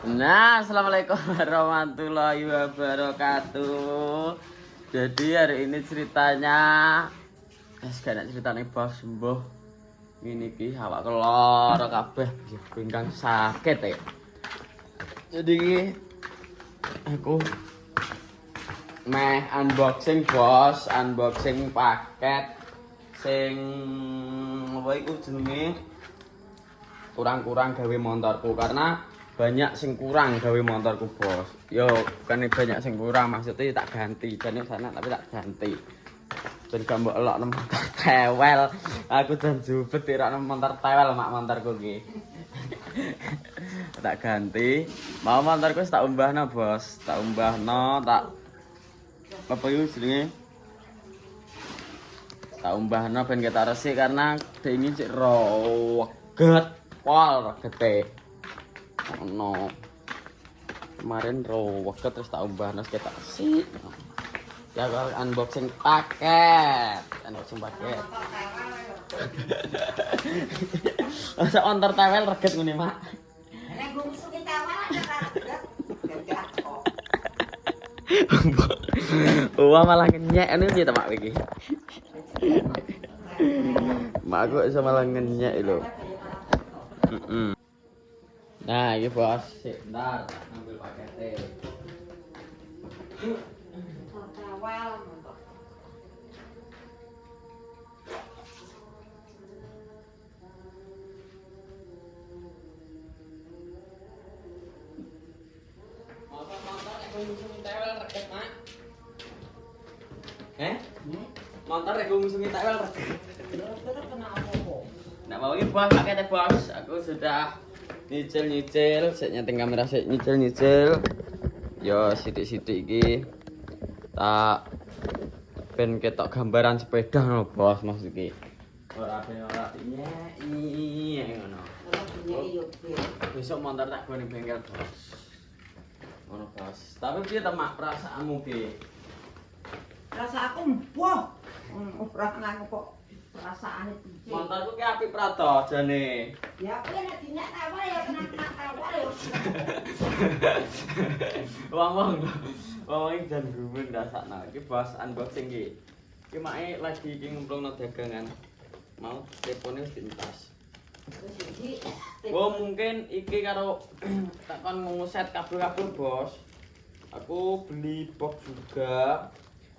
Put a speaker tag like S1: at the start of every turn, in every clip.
S1: Nah, assalamualaikum warahmatullahi wabarakatuh. Jadi hari ini ceritanya, gak ceritanya bos sembuh. Ini ki awak kelor kabeh pinggang sakit ya. Jadi aku meh unboxing bos, unboxing paket sing apa iku jenenge kurang-kurang gawe motorku karena banyak sing kurang gawe motorku bos. Yo bukan banyak sing kurang maksudnya tak ganti jane sana tapi tak ganti. Ben gak mbok elokno motor tewel. Aku jan jubet irokno motor tewel mak motorku ki. Tak ganti. Mau motorku wis tak umbahno bos. Tak umbahno tak apa iku jenenge? Tak umbahno ben kita resik karena dingin cek roget pol regete. No. Kemarin roget terus tak umbahno kita resik. Ya kalau unboxing paket. Unboxing paket. Masa ontor tewel reget ngene, Mak.
S2: Nek gue masukin tawar ada reget.
S1: Wah malah ngenyek ini piye ta Mak iki. Mak aku iso malah ngenyek lho. Nah, ini bos, bentar, ambil paketnya.
S2: Tawar montok.
S1: Motor aku ngusungin tewel reget, Mak. Motor aku ngusungin tewel reget.
S2: Terus kena apa?
S1: Nah, mau ini bos, paketnya bos. Aku sudah nyicil, saya nyeting kamera saya nyicil. Yo, sidik-sidik iki. Tak ben ketok gambaran sepeda lho, bos, maksud iki. Ora nyek ngono.
S2: Ora punya iyo.
S1: Besok motor tak gone bengkel, bos. Ngono, bos. Tapi piye ta, Mak, perasaanmu ki?
S2: Rasa aku mbuh. Ora nang kok perasaane piye.
S1: Motorku ki apik prato jane.
S2: Ya aku nek dinyak tawar ya kena tawar ya.
S1: Wong iki jan gumun rasakno. Iki bos unboxing ki. Ki make lagi iki ngumpulno dagangan. Mau telefone wis dintas.
S2: Terus iki
S1: Oh mungkin iki karo tak kon nguset kabel-kabel bos. Aku beli box juga.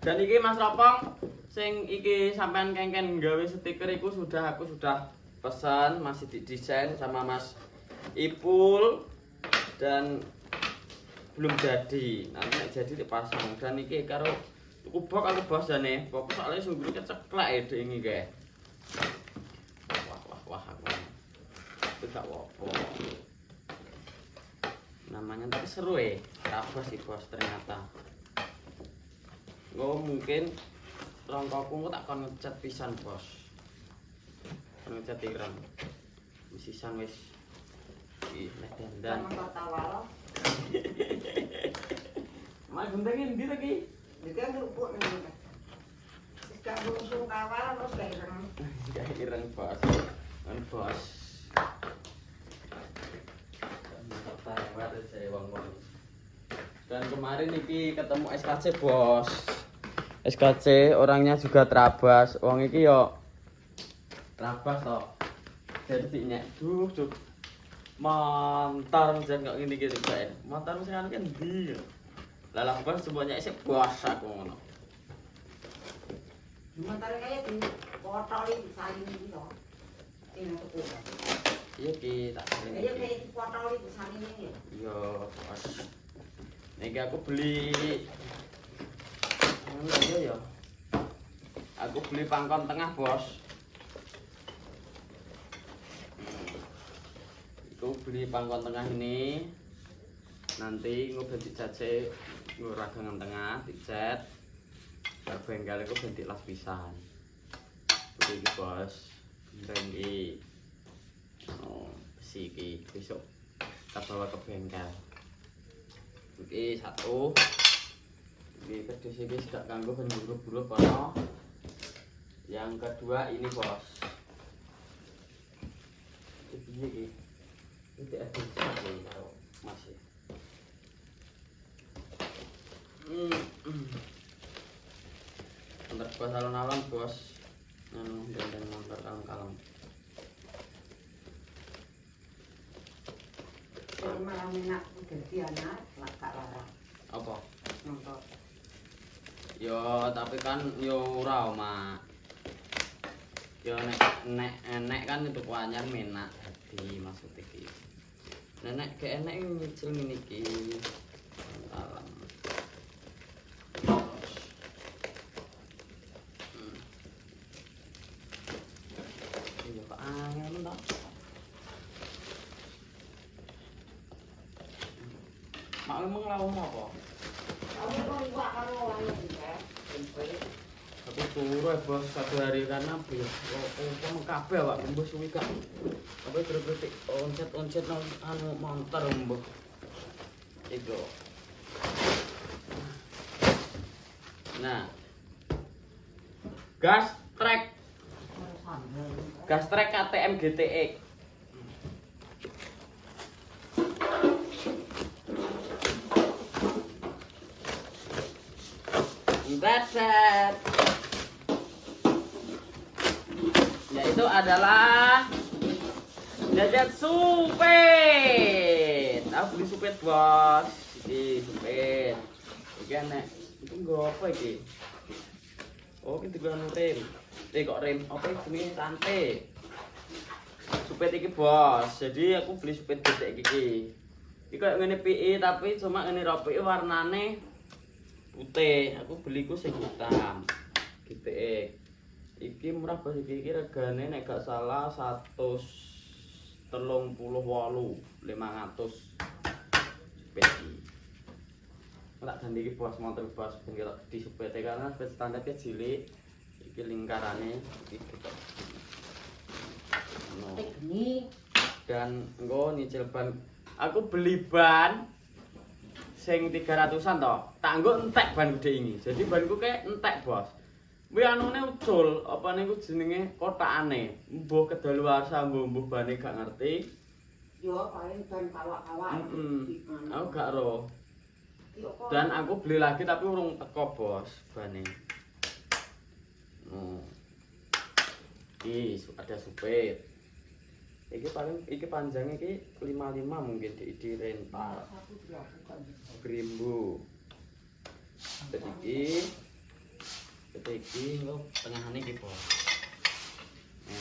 S1: Dan iki Mas Ropong sing iki sampean kengken gawe stiker iku aku sudah pesan, masih didesain sama Mas Ipul dan belum jadi. Nanti nek jadi dipasang. Dan iki karo kubok aku bos jane. Pokok soalnya sungguh keceklek ya dek ini kae. Wah aku. Itu gak apa-apa. Namanya tapi seru ya. Tabas sih bos ternyata. Oh mungkin rongkoku tak kon ngecat pisan bos. Ngecat ireng. Sisan wis iki nek dandan.
S2: motor tawar.
S1: Mak gendengin ndi lagi?
S2: Iki ngrupuk ngene. Wis gak ngusung tawar terus gak ireng.
S1: Gak ireng bos. Kan bos. Tawar saya wong-wong. Dan kemarin iki ketemu SKC bos. SKC orangnya juga terabas. Wong iki yo terabas toh. Jadi nyek duh. Mantar jan kok ngene iki bae. Mantar sing anu kan ndi. Lah lah bos semuanya isih bos aku ngono.
S2: Motor kaya di potoli disaling iki to. Ini tuku.
S1: Iya ki tak sering.
S2: Kaya kayak di potoli disaling iki.
S1: Iya bos. Niki aku beli iya ya. Aku beli pangkon tengah, Bos. Itu beli pangkon tengah ini. Nanti ngoben dicace ragangan tengah, dicat. Bar bengkel iku ben las pisan. Iki, Bos. Renggi. Oh, besi iki besok tak bawa ke bengkel. Iki satu. Ini kedus ini gak ganggu penjuru-buru kono. Yang kedua ini bos. Ini ada satu masih. Antar bos alon-alon bos. Dan motor kalem-kalem.
S2: Malah enak ganti anak, gak larang.
S1: Apa?
S2: Nonton.
S1: Yo tapi kan yo ora Mak. Yo nek kan itu anyar menak dadi maksud iki. Nek gak enek nyicil ngene iki. Alam. Iya kok angel to. Mak emang lawan apa?
S2: Kamu kok iwak karo anu ya?
S1: Aku turu ya bos satu hari karena biar apa kabeh awak mbah suwi kak. Apa gregetik oncet nang anu montor mbah. Iku. Nah. Gas trek KTM GTX. That's it. Yaitu adalah jajan supet. Aku beli supet bos. Iki supet. Iki enak. Itu nggo apa iki? Oh, iki digono rem. Kok rem apa iki rantai. Supet iki bos. Jadi aku beli supet gede iki. Iki koyo ngene PI tapi cuma ngene rapi warnane putih. Aku beli ku sing hitam. GTX. Iki murah bos iki regane nek gak salah 138.500 sepeti. Tak ganti iki bos motor bos ben ketok di sepete karena sepet standarnya cilik. Iki lingkarane iki ketok. No.
S2: Teknik.
S1: Dan engko nyicil ban. Aku beli ban sing 300-an to. Tak engko entek ban gede ini. Jadi banku kayak entek bos. Kuwi anune ucul, apa niku jenenge kotakane. Mbuh kedaluwarsa mbuh bane gak ngerti.
S2: Yo paling ban kawak-kawak.
S1: Aku gak ro. Dan aku beli lagi tapi urung teko bos bane. Iki ada supet. Iki paling iki panjangnya iki 55 mungkin di rental. Grimbo. Iki lho tengahane iki bos.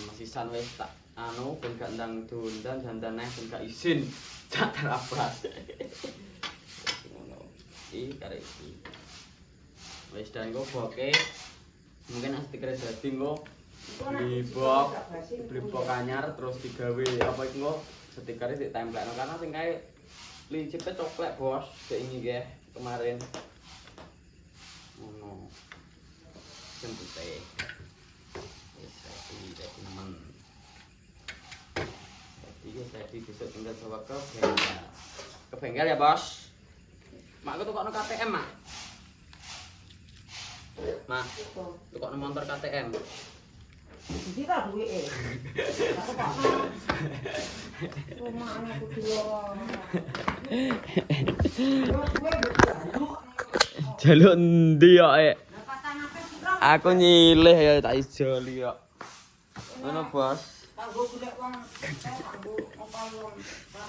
S1: Masih san wis tak anu ben gak ndang dondan dandan neh ben gak izin. Tak terabas. Ngono. Iki kare iki. Wis dan kok boke mungkin stiker dadi kok beli bok anyar terus digawe apa iki kok stikernya ditempelno karena sing kae lincipnya coklat bos kayak ini ya kemarin ngono putih bisa tidak teman jadi besok tinggal coba ke bengkel ya bos. Mak aku tukokno KTM mak tukokno motor KTM
S2: Jadi tak duwe aku kok rumah anakku dua
S1: jaluk endi kok aku nyilih ya tak ijoli kok. Ngono, Bos.
S2: Kanggo golek wong kanggo apa wong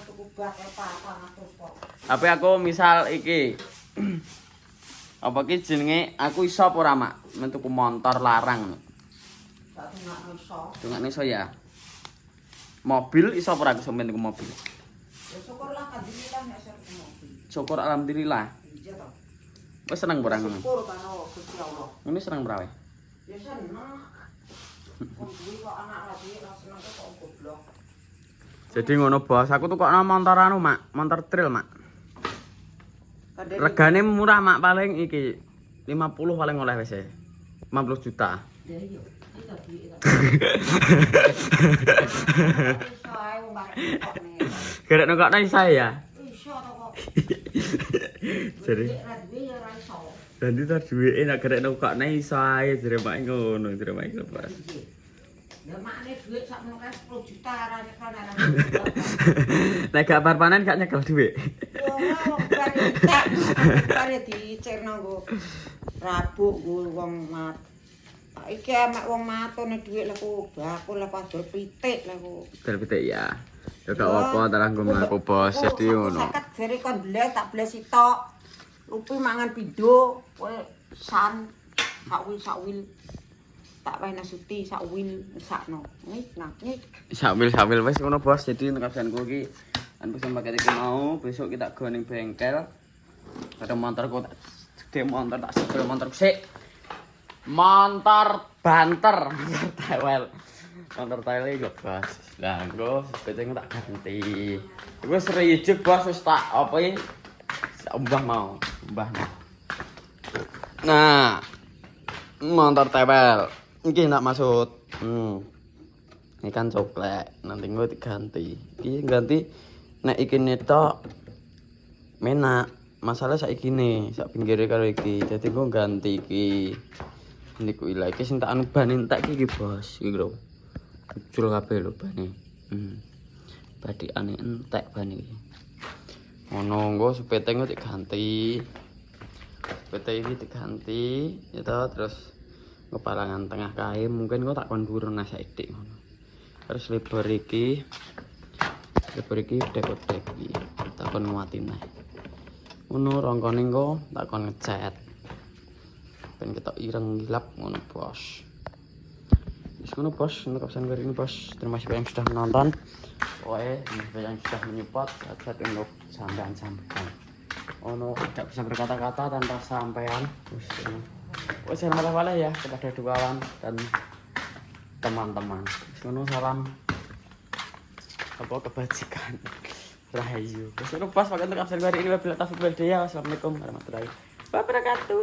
S2: tuku bak apa kok.
S1: Tapi aku misal iki apa ki jenenge aku iso apa ora, Mak? Men tuku motor larang.
S2: Tak tungakno iso.
S1: Tungakno iso ya. Mobil iso apa ora aku sampeyan tuku mobil?
S2: Ya syukurlah alhamdulillah nek iso mobil.
S1: Syukur alhamdulillah.
S2: Iya to.
S1: Wes seneng ora ngono?
S2: Syukur karo Gusti Allah.
S1: Ngene seneng ora wae?
S2: Ya seneng. Wong duwe kok anak lagi ora seneng kok goblok.
S1: Jadi ngono, Bos. Aku tukokno motor anu, Mak. Motor trail, Mak. Regane murah, Mak, paling iki 50 paling oleh wis 50 juta.
S2: Ya iya. Kita duwe
S1: Gerek nokokno saya ya.
S2: iso to kok.
S1: Jadi
S2: Ora duwe ya ora iso.
S1: Dadi tar duweke nek gerek nokokno iso ae jere Pak ngono, jere Pak Bos.
S2: Ya makne duit sakmono kae 10 juta ora nyekel ora.
S1: Nek gak bar panen gak nyekel dhuwit.
S2: Ora bare dicirno nggo rabuk nggo wong mat. Iki amek wong matone dhuwit lek bakul lek padol pitik lek.
S1: Padol pitik ya. Ya gak apa-apa terang gue mlaku bos jadi ngono.
S2: 50 jere kon bles tak bles sitok. Lupi mangan pindho, kowe san sakwil. Tak wae nasuti sakwil sakno. Ngik.
S1: Sambil wis ngono bos. Jadi untuk absenku iki kan pesan paket iki mau besok kita go ning bengkel. Ada motorku tak gede motor tak sebel motorku sik. Motor banter, motor tewel. Motor tewel iki bos. Lah engko sepedanya tak ganti. Wis rejuk bos wis tak apa iki? Mbah mau, mbah. Nah, motor tewel. Iki tak maksud. Ini kan coklat, nanti gue diganti. Iki ganti nek iki netok menak. Masalah saiki ne, sak pinggire karo iki. Dadi gue ganti iki. Niku ila iki sing tak anu ban entek iki bos, iki lho. Ucul kabeh lho bane. Badikane entek ban iki. Ngono nggo sepete gue diganti. Sepete iki diganti, ya toh terus kepalangan tengah kae mungkin kok tak kon dhuwurna saithik ngono. Terus lebar iki dek-dek iki tak kon nguatin ae. Ngono rongkone engko tak kon ngecat. Ben ketok ireng gilap ngono bos. Wis ngono bos, untuk pesan kali ini bos. Terima kasih yang sudah menonton. Terima yang sudah menyupport saat untuk sampean-sampean. Ono tidak bisa berkata-kata tanpa sampean. Jangan marah-marah ya kepada dua kawan dan teman-teman. Salam apa kebajikan. Rahayu. Terus pas pakai untuk absen hari ini wabillahi taufiq wal hidayah. Wassalamualaikum warahmatullahi wabarakatuh.